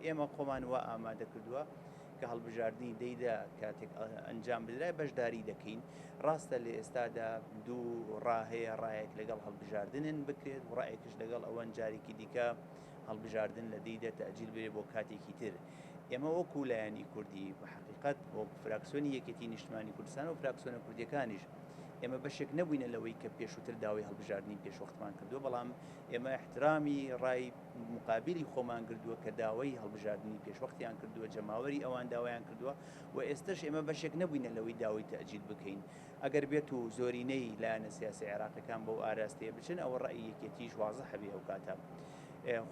ئێمە خۆمان وا ئامادە کردووە کە هەڵبژاردننی دەیدا کاتێک ئەنجام بدرای بەشداری دەکەین ڕاستە لە ئێستادا دوو ڕاهەیە ڕایەک لەگەڵ هەڵبژاردنن بکرێت ڕایەکش لەگەڵ ئەوەن جارێکی دیکە هەڵبژاردن لە دەیدا تەجیل بێ بۆ کاتێکی تر ئێمە وەکو لایەنی کوردی بە حقیقت بۆ فراکسیۆنی یەکێتی نیشتمانی کوردستان و فراکسیۆنە کوردیەکانیش ئێمە بەشێک نەبووینە لەوەی کە پێشووتر داوای هەڵبژاردننی پێشوەختمان کردو بەڵام ئێمە احترامی ڕای مقابلی خۆمان کردووە کە داوای هەڵبژاردننی پێشوەختیان کردووە جەماوەری ئەوان داوایان کردووە و ئێستش ئێمە بەشێک نەبووینە لەوەی داوای تەجیل بکەین ئەگەر بێت و زۆرینەی لایەنە سیاسی عێراقیەکان بەو ئاراستەیە بچن ئەوە ڕای یەکێتیش واضح هەبێ ئەو کاتە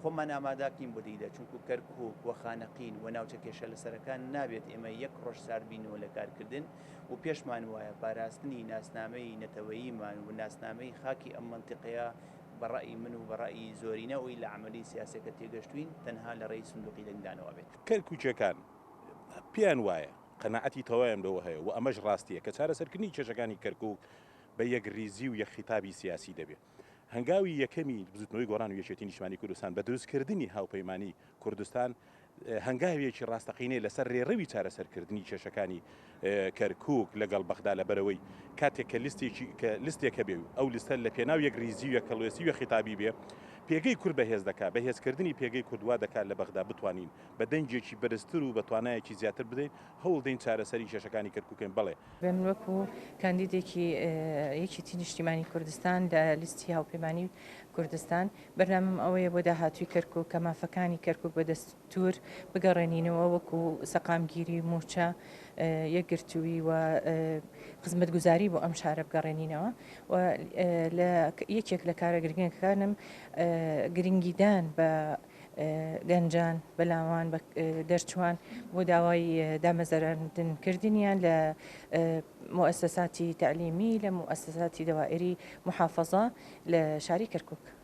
خۆمان ئاماداکەین بۆ دەیدا چونکو کەرکووک و خانەقین و ناوچە کێشە لەسەرەکان نابێت ئێمە یەک ڕۆژ ساربینەوە لە کارکردن و پێشمان وایە پاراستنی ناسنامەی نەتەوەییمان و ناسنامەی خاکی ئەم منتیقەیە بەڕای من و بەڕای زۆرینەوەی لە عملی سیاسەکە تێگەشتوین تەنها لە ڕێی سندوقی دەنگدانەوە بێت کەرکووچەکان پێیان وایە قەنەعەتی تەواویان لەوە هەیە و ئەمەش ڕاستیە کە چارەسەرکردنی کێشەکانی کەرکووک بە یەک ریزی و یەک خیتابی سیاسی دەبێت هەنگاوی یەکەمی بزوتنەوەی گۆڕان و یەکێتی نیشتمانی کوردستان بە دروستکردنی هاوپەیمانی کوردستان هەنگاوێکی ڕاستەقینەی لەسەر ڕێڕەوی چارەسەرکردنی کێشەکانی کەرکووک لەگەڵ بەغدا لە بەرەوەی کاتێک کە لیستێکە بێ ئەو لیستە لە پێناو یەک ریزی و یەکەڵوێسی و خیتابی بێ پێگەی کورد بەهێز دەکات بەهێزکردنی پێگەی کوردوا دەکات لە بەغدا بتوانین بە دەنجێکی بەرزتر و بە توانایەکی زیاتر بدەین هەوڵ دەین چارەسەری کێشەکانی کەرکووکەین بڵێ من وەکو کاندیدێکی یەکێتی نیشتیمانی کوردستان لە لیستی هاوپەیمانی کوردستان بەرنامەم ئەوەیە بۆ داهاتووی کەرکووک کە مافەکانی کەرکووک بە دەستور بگەڕێنینەوە وەکو سەقامگیری موچە یەکگرتووی و خزمەتگوزاری بۆ ئەم شارە بگەڕێنینەوە و یەکێک لە کارە گرنگەکانم گرنگیدان بە گەنجان بەلاوان دەرچوان بۆ داوای دامەزراندنکردنیان لە مؤسساتی تعلیمی لە مؤسساتی دەوائری محافەزە لە شاری کەرکووک.